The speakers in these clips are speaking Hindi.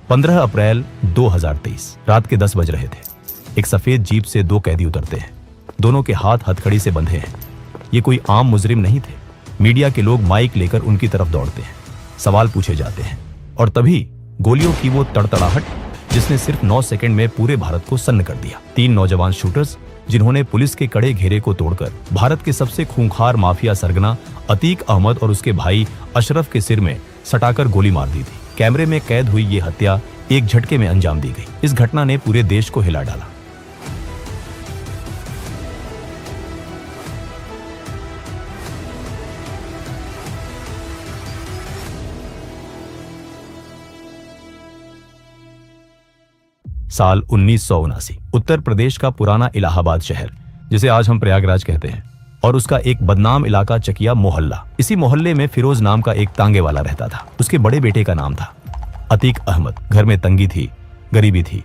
15 अप्रैल 2023 रात के 10 बज रहे थे। एक सफेद जीप से दो कैदी उतरते हैं। दोनों के हाथ हथकड़ी से बंधे हैं। ये कोई आम मुजरिम नहीं थे। मीडिया के लोग माइक लेकर उनकी तरफ दौड़ते हैं। सवाल पूछे जाते हैं और तभी गोलियों की वो तड़तड़ाहट जिसने सिर्फ 9 सेकंड में पूरे भारत को सन्न कर दिया। 3 नौजवान शूटर्स जिन्होंने पुलिस के कड़े घेरे को तोड़कर भारत के सबसे खूंखार माफिया सरगना अतीक अहमद और उसके भाई अशरफ के सिर में सटाकर गोली मार दी थी। कैमरे में कैद हुई ये हत्या एक झटके में अंजाम दी गई। इस घटना ने पूरे देश को हिला डाला। साल 1979। उत्तर प्रदेश का पुराना इलाहाबाद शहर, जिसे आज हम प्रयागराज कहते हैं, और उसका एक बदनाम इलाका चकिया मोहल्ला। इसी मोहल्ले में फिरोज नाम का एक तांगे वाला रहता था। उसके बड़े बेटे का नाम था अतीक अहमद। घर में तंगी थी, गरीबी थी,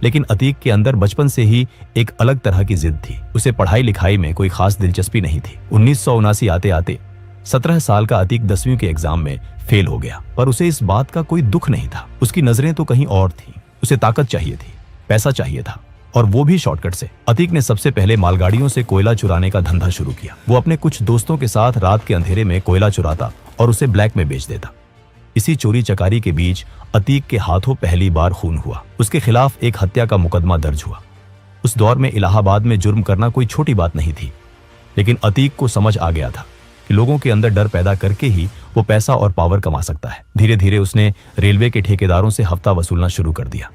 लेकिन अतीक के अंदर बचपन से ही एक अलग तरह की जिद थी। उसे पढ़ाई लिखाई में कोई खास दिलचस्पी नहीं थी। 1979 आते आते 17 साल का अतीक 10वीं के एग्जाम में फेल हो गया, पर उसे इस बात का कोई दुख नहीं था। उसकी नजरें तो कहीं और थीं। उसे ताकत चाहिए थी, पैसा चाहिए था, और वो भी शॉर्टकट से। अतीक ने सबसे पहले मालगाड़ियों से कोयला चुराने का धंधा शुरू किया। वो अपने कुछ दोस्तों के साथ रात के अंधेरे में कोयला चुराता और उसे ब्लैक में बेच देता। इसी चोरी चकारी के बीच अतीक के हाथों पहली बार खून हुआ। उसके खिलाफ एक हत्या का मुकदमा दर्ज हुआ। उस दौर में इलाहाबाद में जुर्म करना कोई छोटी बात नहीं थी, लेकिन अतीक को समझ आ गया था कि लोगों के अंदर डर पैदा करके ही वो पैसा और पावर कमा सकता है। धीरे धीरे उसने रेलवे के ठेकेदारों से हफ्ता वसूलना शुरू कर दिया।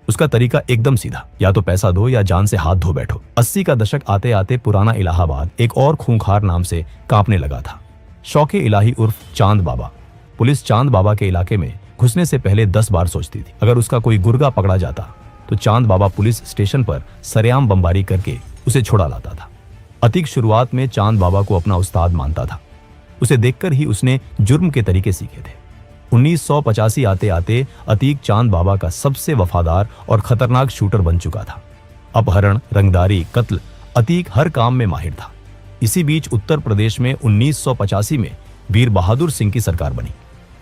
उसका तरीका एकदम सीधा, या तो पैसा दो या जान से हाथ धो बैठो। 80 का दशक आते आते पुराना इलाहाबाद एक और खूंखार नाम से कांपने लगा था। शौके इलाही उर्फ चांद बाबा। पुलिस चांद बाबा के इलाके में घुसने से पहले 10 बार सोचती थी। अगर उसका कोई गुर्गा पकड़ा जाता तो चांद बाबा पुलिस स्टेशन पर सरेआम बमबारी करके उसे छुड़ा लाता था। अतीक शुरुआत में चांद बाबा को अपना उस्ताद मानता था। उसे देखकर ही उसने जुर्म के तरीके सीखे थे। 1985 आते आते अतीक चांद बाबा का सबसे वफादार और खतरनाक शूटर बन चुका था। अपहरण, रंगदारी, कत्ल, अतीक हर काम में माहिर था। इसी बीच उत्तर प्रदेश में 1985 में वीर बहादुर सिंह की सरकार बनी।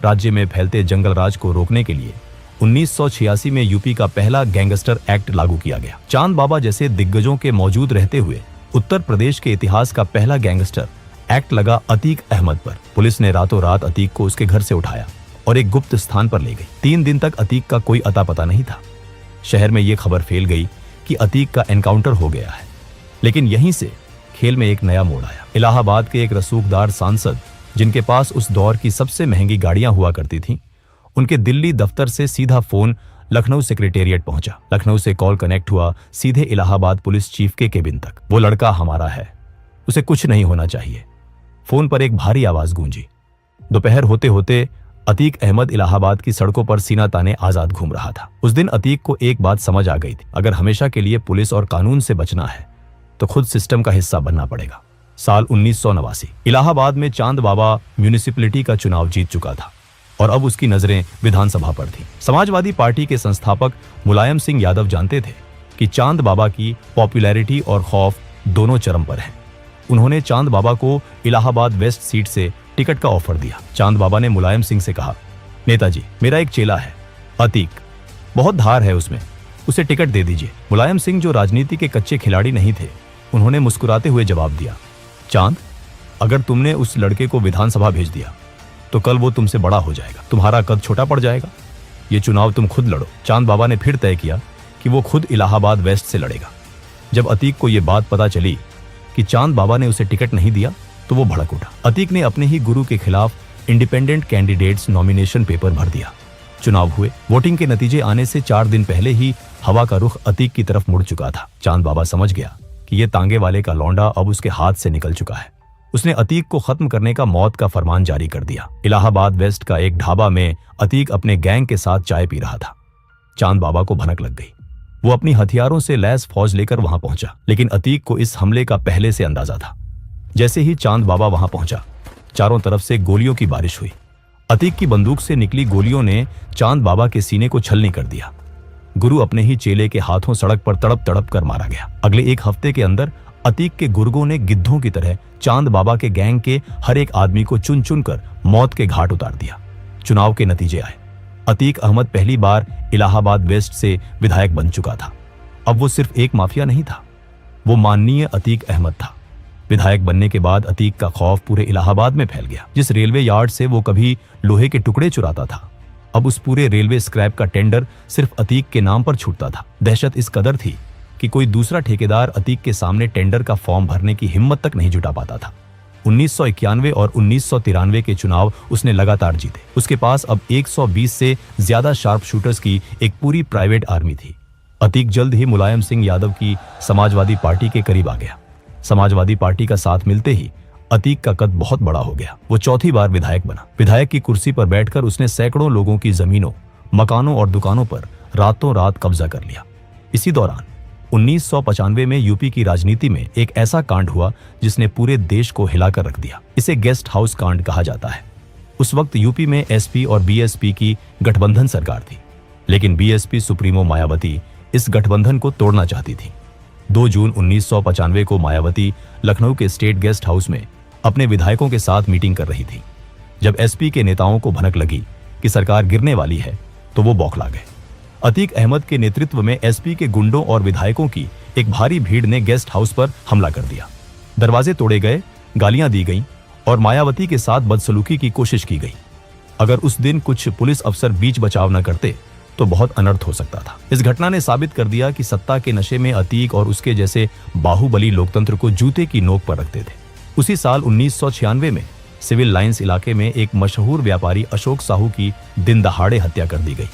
राज्य में फैलते जंगल राज को रोकने के लिए 1986 में यूपी का पहला गैंगस्टर एक्ट लागू किया गया। चांद बाबा जैसे दिग्गजों के मौजूद रहते हुए उत्तर प्रदेश के इतिहास का पहला गैंगस्टर एक्ट लगा अतीक अहमद पर। पुलिस ने रातों रात अतीक को उसके घर से उठाया और एक गुप्त स्थान पर ले गई। 3 दिन तक अतीक का कोई अता पता नहीं था। शहर में यह खबर फैल गई कि अतीक का एनकाउंटर हो गया है। लेकिन यहीं से खेल में एक नया मोड़ आया। इलाहाबाद के एक रसूखदार सांसद, जिनके पास उस दौर की सबसे महंगी गाड़ियां हुआ करती थीं, उनके दिल्ली दफ्तर से सीधा फोन लखनऊ सेक्रेटेरिएट पहुंचा। लखनऊ से कॉल कनेक्ट हुआ सीधे इलाहाबाद पुलिस चीफ के केबिन तक। वो लड़का हमारा है, उसे कुछ नहीं होना चाहिए। फोन पर एक भारी आवाज गूंजी। दोपहर होते होते अतीक अहमद इलाहाबाद की सड़कों पर सीना ताने आजाद घूम रहा था। उस दिन अतीक को एक बात समझ आ गई थी, अगर हमेशा के लिए पुलिस और कानून से बचना है तो खुद सिस्टम का हिस्सा बनना पड़ेगा। साल 1989। इलाहाबाद में चांद बाबा म्यूनिसिपैलिटी का चुनाव जीत चुका था और अब उसकी नजरें विधानसभा पर थी। समाजवादी पार्टी के संस्थापक मुलायम सिंह यादव जानते थे कि चांद बाबा की पॉपुलैरिटी और खौफ दोनों चरम पर हैं। उन्होंने चांद बाबा को इलाहाबाद वेस्ट सीट से टिकट का ऑफर दिया। चांद बाबा ने मुलायम सिंह से कहा, नेताजी, मेरा एक चेला है अतीक, बहुत धार है उसमें, उसे टिकट दे दीजिए। मुलायम सिंह, जो राजनीति के कच्चे खिलाड़ी नहीं थे, उन्होंने मुस्कुराते हुए जवाब दिया, चांद, अगर तुमने उस लड़के को विधानसभा भेज दिया तो कल वो तुमसे बड़ा हो जाएगा, तुम्हारा कद छोटा पड़ जाएगा। ये चुनाव तुम खुद लड़ो। चांद बाबा ने फिर तय किया कि वो खुद इलाहाबाद वेस्ट से लड़ेगा। जब अतीक को यह बात पता चली कि चांद बाबा ने उसे टिकट नहीं दिया तो वो भड़क उठा। अतीक ने अपने ही गुरु के खिलाफ इंडिपेंडेंट कैंडिडेट्स नॉमिनेशन पेपर भर दिया। चुनाव हुए। वोटिंग के नतीजे आने से 4 दिन पहले ही हवा का रुख अतीक की तरफ मुड़ चुका था। चांद बाबा समझ गया कि ये तांगे वाले का लौंडा अब उसके हाथ से निकल चुका है। उसने अतीक को खत्म करने का मौत का फरमान जारी कर दिया। इलाहाबाद वेस्ट का एक ढाबा में अतीक अपने गैंग के साथ चाय पी रहा था। चांद बाबा को भनक लग गई। वो अपनी हथियारों से लैस फौज लेकर वहां पहुंचा, लेकिन अतीक को इस हमले का पहले से अंदाजा था। जैसे ही चांद बाबा वहां पहुंचा, चारों तरफ से गोलियों की बारिश हुई। अतीक की बंदूक से निकली गोलियों ने चांद बाबा के सीने को छलनी कर दिया। गुरु अपने ही चेले के हाथों सड़क पर तड़प तड़प कर मारा गया। अगले 1 हफ्ते के अंदर अतीक के गुर्गों ने गिद्धों की तरह चांद बाबा के गैंग के हर एक आदमी को चुन चुन कर मौत के घाट उतार दिया। चुनाव के नतीजे आए। अतीक अहमद पहली बार इलाहाबाद वेस्ट से विधायक बन चुका था। अब वो सिर्फ एक माफिया नहीं था, वो माननीय अतीक अहमद था। विधायक बनने के बाद अतीक का खौफ पूरे इलाहाबाद में फैल गया। जिस रेलवे यार्ड से वो कभी लोहे के टुकड़े चुराता था, अब उस पूरे रेलवे स्क्रैप का टेंडर सिर्फ अतीक के नाम पर छूटता था। दहशत इस कदर थी कि कोई दूसरा ठेकेदार अतीक के सामने टेंडर का फॉर्म भरने की हिम्मत तक नहीं जुटा पाता था। 1991 और 1993 के चुनाव उसने लगातार जीते। उसके पास अब 120 से ज्यादा शार्प शूटर्स की एक पूरी प्राइवेट आर्मी थी। अतीक जल्द ही मुलायम सिंह यादव की समाजवादी पार्टी के करीब आ गया। समाजवादी पार्टी का साथ मिलते ही अतीक का कद बहुत बड़ा हो गया। वो चौथी बार विधायक बना। विधायक की कुर्सी पर बैठकर उसने सैकड़ों लोगों की जमीनों, मकानों और दुकानों पर रातों रात कब्जा कर लिया। इसी दौरान 1995 में यूपी की राजनीति में एक ऐसा कांड हुआ जिसने पूरे देश को हिलाकर रख दिया। इसे गेस्ट हाउस कांड कहा जाता है। उस वक्त यूपी में एसपी और बीएसपी की गठबंधन सरकार थी, लेकिन बीएसपी सुप्रीमो मायावती इस गठबंधन को तोड़ना चाहती थी। 2 जून 1995 को मायावती लखनऊ के स्टेट गेस्ट हाउस में अपने विधायकों के साथ मीटिंग कर रही थी। जब एसपी के नेताओं को भनक लगी कि सरकार गिरने वाली है, तो वो बौखला गए। अतीक अहमद के नेतृत्व में एसपी के गुंडों और विधायकों की एक भारी भीड़ ने गेस्ट हाउस पर हमला कर दिया। दरवाजे तोड़े गए, गालियां दी गईं और मायावती के साथ बदसलूकी की कोशिश की गई। अगर उस दिन कुछ पुलिस अफसर बीच बचाव न करते तो बहुत अनर्थ हो सकता था। इस घटना ने साबित कर दिया कि सत्ता के नशे में अतीक और उसके जैसे बाहुबली लोकतंत्र को जूते की नोक पर रखते थे। उसी साल 1996 में सिविल लाइंस इलाके में एक मशहूर व्यापारी अशोक साहू की दिन दहाड़े हत्या कर दी गई।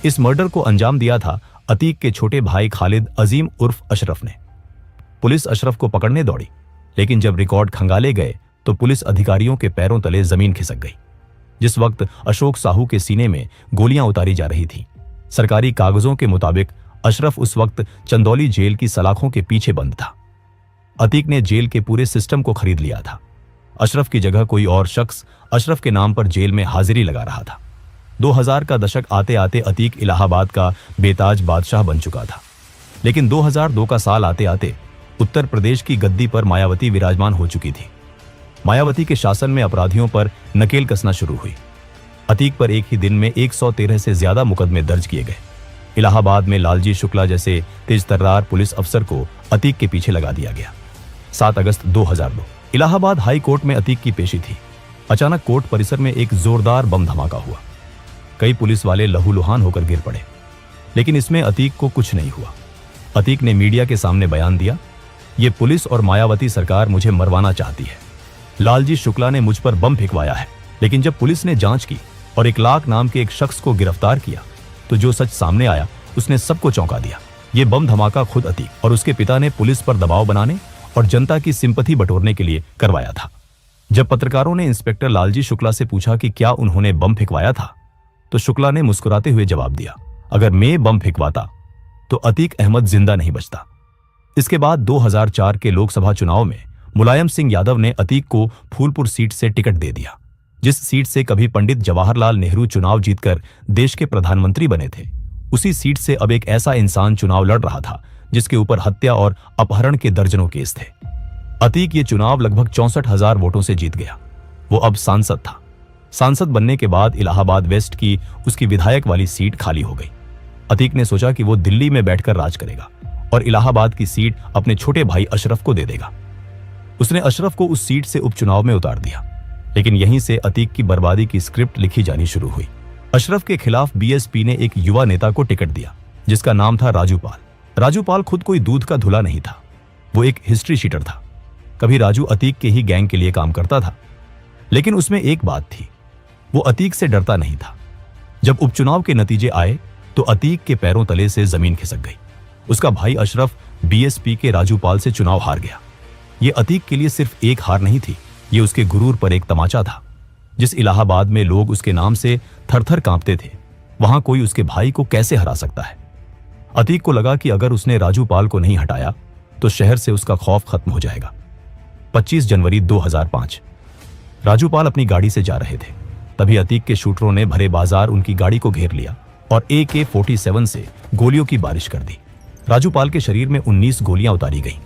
इस मर्डर को अंजाम दिया था अतीक के छोटे भाई खालिद अजीम उर्फ अशरफ ने। पुलिस अशरफ को पकड़ने दौड़ी, लेकिन जब रिकॉर्ड खंगाले गए तो पुलिस अधिकारियों के पैरों तले जमीन खिसक गई। जिस वक्त अशोक साहू के सीने में गोलियां उतारी जा रही थी, सरकारी कागजों के मुताबिक अशरफ उस वक्त चंदौली जेल की सलाखों के पीछे बंद था। अतीक ने जेल के पूरे सिस्टम को खरीद लिया था। अशरफ की जगह कोई और शख्स अशरफ के नाम पर जेल में हाजिरी लगा रहा था। 2000 का दशक आते आते अतीक इलाहाबाद का बेताज बादशाह बन चुका था। लेकिन 2002 का साल आते आते उत्तर प्रदेश की गद्दी पर मायावती विराजमान हो चुकी थी। मायावती के शासन में अपराधियों पर नकेल कसना शुरू हुई। अतीक पर एक ही दिन में 113 से ज्यादा मुकदमे दर्ज किए गए। इलाहाबाद में लालजी शुक्ला जैसे तेजतर्रार पुलिस अफसर को अतीक के पीछे लगा दिया गया। 7 अगस्त 2002 इलाहाबाद हाई कोर्ट में अतीक की पेशी थी। अचानक कोर्ट परिसर में एक जोरदार बम धमाका हुआ। कई पुलिस वाले लहूलुहान होकर गिर पड़े, लेकिन इसमें अतीक को कुछ नहीं हुआ। अतीक ने मीडिया के सामने बयान दिया, ये पुलिस और मायावती सरकार मुझे मरवाना चाहती है। लालजी शुक्ला ने मुझ पर बम फेंकवाया है। लेकिन जब पुलिस ने जांच की और 1 लाख नाम के एक शख्स को गिरफ्तार किया, तो जो सच सामने आया उसने सबको चौंका दिया। ये बम धमाका खुद अतीक और उसके पिता ने पुलिस पर दबाव बनाने और जनता की सिंपैथी बटोरने के लिए करवाया था। जब पत्रकारों ने इंस्पेक्टर लालजी शुक्ला से पूछा कि क्या उन्होंने बम फेंकवाया था, तो शुक्ला ने मुस्कुराते हुए जवाब दिया, अगर मैं बम फेंकवाता तो अतीक अहमद जिंदा नहीं बचता। इसके बाद 2004 के लोकसभा चुनाव में मुलायम सिंह यादव ने अतीक को फूलपुर सीट से टिकट दे दिया, जिस सीट से कभी पंडित जवाहरलाल नेहरू चुनाव जीतकर देश के प्रधानमंत्री बने थे। उसी सीट से अब एक ऐसा इंसान चुनाव लड़ रहा था जिसके ऊपर हत्या और अपहरण के दर्जनों केस थे। अतीक ये चुनाव लगभग 64,000 वोटों से जीत गया। वो अब सांसद था। सांसद बनने के बाद इलाहाबाद वेस्ट की उसकी विधायक वाली सीट खाली हो गई। अतीक ने सोचा कि वो दिल्ली में बैठकर राज करेगा और इलाहाबाद की सीट अपने छोटे भाई अशरफ को दे देगा। उसने अशरफ को उस सीट से उपचुनाव में उतार दिया, लेकिन यहीं से अतीक की बर्बादी की स्क्रिप्ट लिखी जानी शुरू हुई। अशरफ के खिलाफ बीएसपी ने एक युवा नेता को टिकट दिया जिसका नाम था राजू पाल। राजू पाल खुद कोई दूध का धुला नहीं था, वो एक हिस्ट्री शीटर था। कभी राजू अतीक के ही गैंग के लिए काम करता था, लेकिन उसमें एक बात थी, वो अतीक से डरता नहीं था। जब उपचुनाव के नतीजे आए तो अतीक के पैरों तले से जमीन खिसक गई। उसका भाई अशरफ बीएसपी के राजू पाल से चुनाव हार गया। ये अतीक के लिए सिर्फ एक हार नहीं थी, ये उसके गुरूर पर एक तमाचा था। जिस इलाहाबाद में लोग उसके नाम से थर-थर कांपते थे, वहां कोई उसके भाई को कैसे हरा सकता है। अतीक को लगा कि अगर उसने राजू पाल को नहीं हटाया तो शहर से उसका खौफ खत्म हो जाएगा। 25 जनवरी 2005 राजू पाल अपनी गाड़ी से जा रहे थे, तभी अतीक के शूटरों ने भरे बाजार उनकी गाड़ी को घेर लिया और AK-47 से गोलियों की बारिश कर दी। राजू पाल के शरीर में 19 गोलियां उतारी गईं।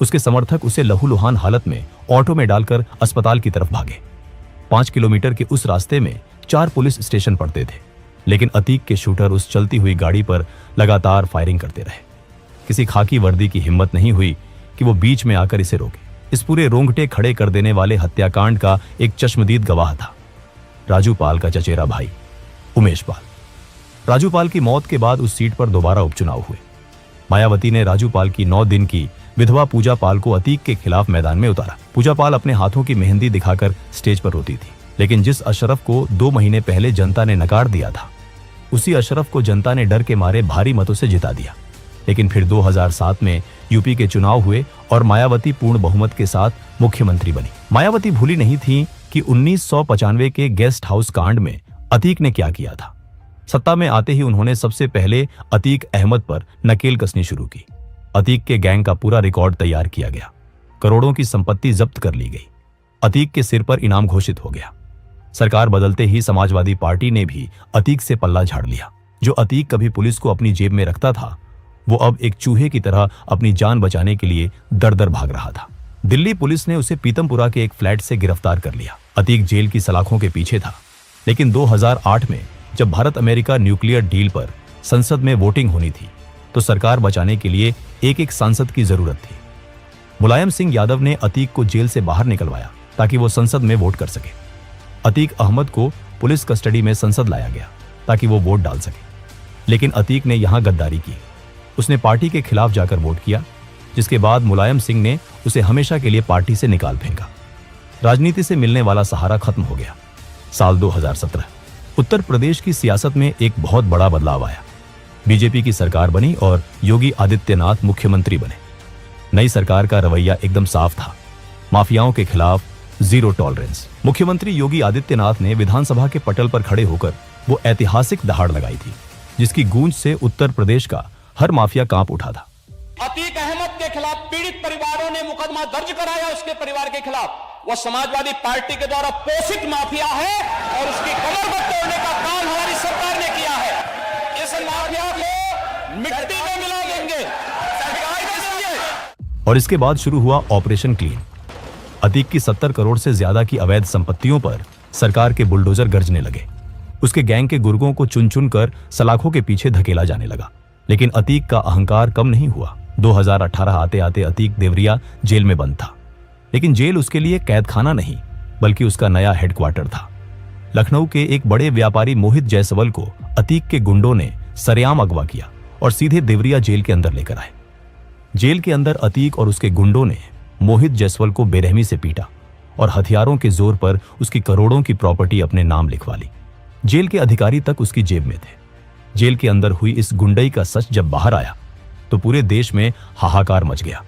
उसके समर्थक उसे लहूलुहान हालत में ऑटो में डालकर अस्पताल की तरफ भागे। 5 किलोमीटर के उस रास्ते में 4 पुलिस स्टेशन पड़ते थे। लेकिन अतीक के शूटर उस चलती हुई गाड़ी पर लगातार फायरिंग करते रहे। किसी खाकी वर्दी की हिम्मत नहीं हुई कि वो बीच में आकर इसे रोके। इस पूरे रोंगटे खड़े कर देने वाले हत्याकांड का एक चश्मदीद गवाह था राजू पाल का चचेरा भाई उमेश पाल। राजू पाल की मौत के बाद उस सीट पर दोबारा उपचुनाव हुए। मायावती ने राजू पाल की 9 दिन की विधवा पूजा पाल को अतीक के खिलाफ मैदान में उतारा। पूजा पाल अपने हाथों की मेहंदी दिखाकर स्टेज पर रोती थी, लेकिन जिस अशरफ को 2 महीने पहले जनता ने नकार दिया था, उसी अशरफ को जनता ने डर के मारे भारी मतों से जिता दिया। लेकिन फिर 2007 में यूपी के चुनाव हुए और मायावती पूर्ण बहुमत के साथ मुख्यमंत्री बनी। मायावती भूली नहीं थी कि 1995 के गेस्ट हाउस कांड में अतीक ने क्या किया था। सत्ता में आते ही उन्होंने सबसे पहले अतीक अहमद पर नकेल कसनी शुरू की। अतीक के गैंग का पूरा रिकॉर्ड तैयार किया गया। करोड़ों की संपत्ति जब्त कर ली गई। अतीक के सिर पर इनाम घोषित हो गया। सरकार बदलते ही समाजवादी पार्टी ने भी अतीक से पल्ला झाड़ लिया। जो अतीक कभी पुलिस को अपनी जेब में रखता था, वो अब एक चूहे की तरह अपनी जान बचाने के लिए दर दर भाग रहा था। दिल्ली पुलिस ने उसे पीतमपुरा के एक फ्लैट से गिरफ्तार कर लिया। अतीक जेल की सलाखों के पीछे था, लेकिन 2008 में जब भारत अमेरिका न्यूक्लियर डील पर संसद में वोटिंग होनी थी, तो सरकार बचाने के लिए एक सांसद की जरूरत थी। मुलायम सिंह यादव ने अतीक को जेल से बाहर निकलवाया ताकि वो संसद में वोट कर सके। अतीक अहमद को पुलिस कस्टडी में संसद लाया गया ताकि वो वोट डाल सके, लेकिन अतीक ने यहां गद्दारी की। उसने पार्टी के खिलाफ जाकर वोट किया, जिसके बाद मुलायम सिंह ने उसे हमेशा के लिए पार्टी से निकाल फेंका। राजनीति से मिलने वाला सहारा खत्म हो गया। साल 2017 उत्तर प्रदेश की सियासत में एक बहुत बड़ा बदलाव आया। बीजेपी की सरकार बनी और योगी आदित्यनाथ मुख्यमंत्री बने। नई सरकार का रवैया एकदम साफ था, माफियाओं के खिलाफ जीरो टॉलरेंस। मुख्यमंत्री योगी आदित्यनाथ ने विधानसभा के पटल पर खड़े होकर वो ऐतिहासिक दहाड़ लगाई थी, जिसकी गूंज से उत्तर प्रदेश का हर माफिया कांप उठा था। अतीक अहमद के खिलाफ पीड़ित परिवारों ने मुकदमा दर्ज कराया। उसके परिवार के खिलाफ वो समाजवादी पार्टी के द्वारा पोषित माफिया है और उसकी कमर पर तोड़ने का काम हमारी सरकार ने किया है। इस माफिया को मिट्टी में मिला देंगे। और इसके बाद शुरू हुआ ऑपरेशन क्लीन। अतीक की 70 करोड़ से ज्यादा की अवैध संपत्तियों पर सरकार के बुलडोजर गरजने लगे। उसके गैंग के गुर्गों को चुन चुन कर सलाखों के पीछे धकेला जाने लगा। लेकिन अतीक का अहंकार कम नहीं हुआ। 2018 आते आते अतीक देवरिया जेल में बंद था, लेकिन जेल उसके लिए कैदखाना नहीं, बल्कि उसका नया हेडक्वार्टर था। लखनऊ के एक बड़े व्यापारी मोहित जायसवाल को अतीक के गुंडों ने सरेआम अगवा किया और सीधे देवरिया जेल के अंदर लेकर आए। जेल के अंदर अतीक और उसके गुंडों ने मोहित जायसवाल को बेरहमी से पीटा और हथियारों के जोर पर उसकी करोड़ों की प्रॉपर्टी अपने नाम लिखवा ली। जेल के अधिकारी तक उसकी जेब में थे। जेल के अंदर हुई इस गुंडई का सच जब बाहर आया तो पूरे देश में हाहाकार मच गया।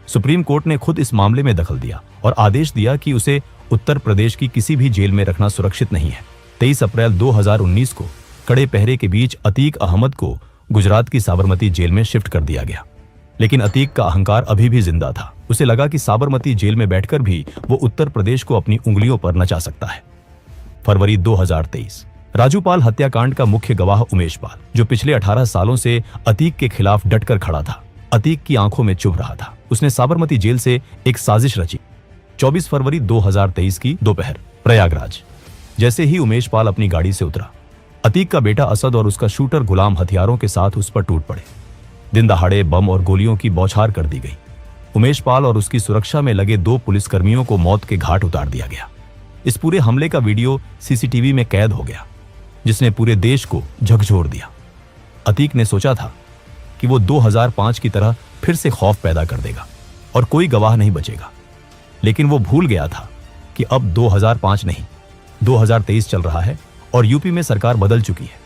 सुप्रीम कोर्ट ने खुद इस मामले में दखल दिया और आदेश दिया कि उसे उत्तर प्रदेश की किसी भी जेल में रखना सुरक्षित नहीं है। 23 अप्रैल 2019 को कड़े पहरे के बीच अतीक अहमद को गुजरात की साबरमती जेल में शिफ्ट कर दिया गया। लेकिन अतीक का अहंकार अभी भी जिंदा था। उसे लगा कि साबरमती जेल में बैठकर भी वो उत्तर प्रदेश को अपनी उंगलियों पर नचा सकता है। फरवरी 2023 राजूपाल हत्याकांड का मुख्य गवाह उमेश पाल, जो पिछले 18 सालों से अतीक के खिलाफ डटकर खड़ा था, अतीक की आंखों में चुभ रहा था। उसने साबरमती जेल से एक साजिश रची। 24 फरवरी 2023 की दोपहर प्रयागराज। जैसे ही उमेश पाल अपनी गाड़ी से उतरा, अतीक का बेटा असद और उसका शूटर गुलाम हथियारों के साथ उस पर टूट पड़े। दिन दहाड़े बम और गोलियों की बौछार कर दी गई। उमेश पाल और उसकी सुरक्षा में लगे 2 पुलिसकर्मियों को मौत के घाट उतार दिया गया। इस पूरे हमले का वीडियो सीसीटीवी में कैद हो गया, जिसने पूरे देश को झकझोर दिया। अतीक ने सोचा था कि वो 2005 की तरह फिर से खौफ पैदा कर देगा और कोई गवाह नहीं बचेगा, लेकिन वो भूल गया था कि अब 2005 नहीं, 2023 चल रहा है और यूपी में सरकार बदल चुकी है।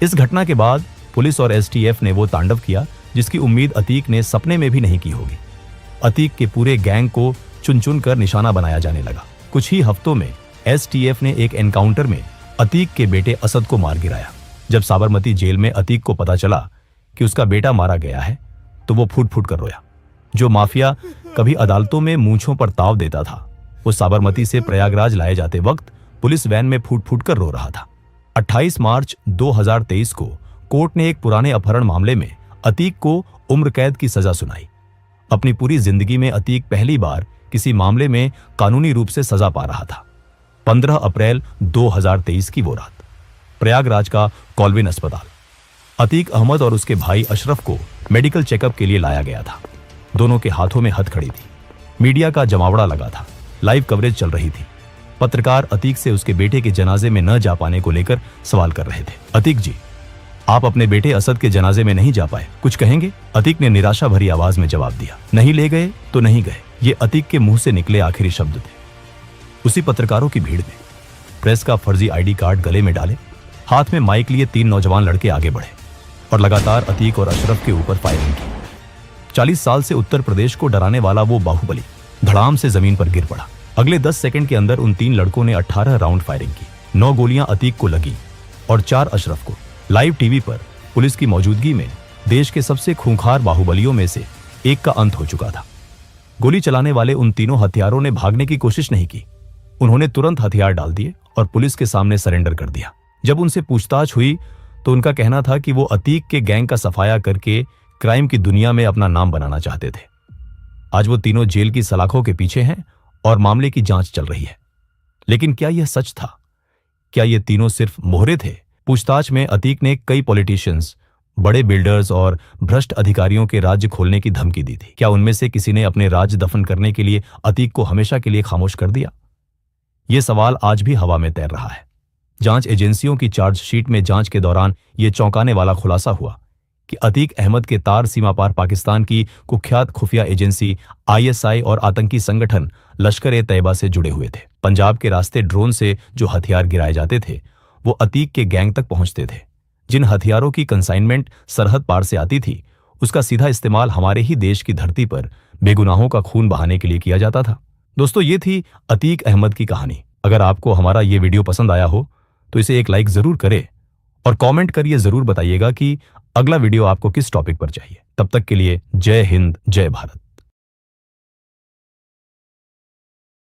इस घटना के बाद पुलिस और एसटीएफ ने वो तांडव किया जिसकी उम्मीद अतीक ने सपने में भी नहीं की होगी। अतीक के पूरे गैंग को चुन चुन कर निशाना बनाया जाने लगा। कुछ ही हफ्तों में एसटीएफ ने एक एनकाउंटर में अतीक के बेटे असद को मार गिराया। जब साबरमती जेल में अतीक को पता चला कि उसका बेटा मारा गया है, तो वो फूट फूट कर रोया। जो माफिया कभी अदालतों में मूंछों पर ताव देता था, वो साबरमती से प्रयागराज लाए जाते वक्त पुलिस वैन में फूट फूट कर रो रहा था। 28 मार्च 2023 को कोर्ट ने एक पुराने अपहरण मामले में अतीक को उम्र कैद की सजा सुनाई। अपनी पूरी जिंदगी में अतीक पहली बार किसी मामले में कानूनी रूप से सजा पा रहा था। 15 अप्रैल 2023 की वो रात। प्रयागराज का कॉल्विन अस्पताल। अतीक अहमद और उसके भाई अशरफ को मेडिकल चेकअप के लिए लाया गया था। दोनों के हाथों में हथकड़ी थी। मीडिया का जमावड़ा लगा था। लाइव कवरेज चल रही थी। पत्रकार अतीक से उसके बेटे के जनाजे में न जा पाने को लेकर सवाल कर रहे थे। अतीक जी, आप अपने बेटे असद के जनाजे में नहीं जा पाए, कुछ कहेंगे? अतीक ने निराशा भरी आवाज में जवाब दिया, नहीं ले गए तो नहीं गए। ये अतीक के मुंह से निकले आखिरी शब्द थे। उसी पत्रकारों की भीड़ में प्रेस का फर्जी आईडी कार्ड गले में डाले, हाथ में माइक लिए 3 नौजवान लड़के आगे बढ़े और लगातार अतीक और अशरफ के ऊपर फायरिंग की। 40 साल से उत्तर प्रदेश को डराने वाला वो बाहुबली धड़ाम से जमीन पर गिर पड़ा। अगले 10 सेकंड के अंदर उन 3 लड़कों ने 18 राउंड फायरिंग की। 9 गोलियां अतीक को लगी और 4 अशरफ को। लाइव टीवी पर पुलिस की मौजूदगी में देश के सबसे खूंखार बाहुबलियों में से एक का अंत हो चुका था। गोली चलाने वाले उन तीनों हथियारों ने भागने की कोशिश नहीं की। उन्होंने तुरंत हथियार डाल दिए और पुलिस के सामने सरेंडर कर दिया। जब उनसे पूछताछ हुई तो उनका कहना था कि वो अतीक के गैंग का सफाया करके क्राइम की दुनिया में अपना नाम बनाना चाहते थे। आज वो तीनों जेल की सलाखों के पीछे हैं और मामले की जांच चल रही है। लेकिन क्या यह सच था? क्या ये तीनों सिर्फ मोहरे थे? पूछताछ में अतीक ने कई पॉलिटिशियंस, बड़े बिल्डर्स और भ्रष्ट अधिकारियों के राज्य खोलने की धमकी दी थी। क्या उनमें से किसी ने अपने राज दफन करने के लिए अतीक को हमेशा के लिए खामोश कर दिया? यह सवाल आज भी हवा में तैर रहा है। जांच एजेंसियों की चार्जशीट में जांच के दौरान यह चौंकाने वाला खुलासा हुआ कि अतीक अहमद के तार सीमा पार पाकिस्तान की कुख्यात खुफिया एजेंसी ISI और आतंकी संगठन लश्कर-ए-तैयबा से जुड़े हुए थे। पंजाब के रास्ते ड्रोन से जो हथियार गिराए जाते थे वो अतीक के गैंग तक पहुंचते थे। जिन हथियारों की कंसाइनमेंट सरहद पार से आती थी उसका सीधा इस्तेमाल हमारे ही देश की धरती पर बेगुनाहों का खून बहाने के लिए किया जाता था। दोस्तों, ये थी अतीक अहमद की कहानी। अगर आपको हमारा ये वीडियो पसंद आया हो तो इसे एक लाइक जरूर करें और कमेंट करिए, जरूर बताइएगा कि अगला वीडियो आपको किस टॉपिक पर चाहिए। तब तक के लिए जय हिंद, जय भारत।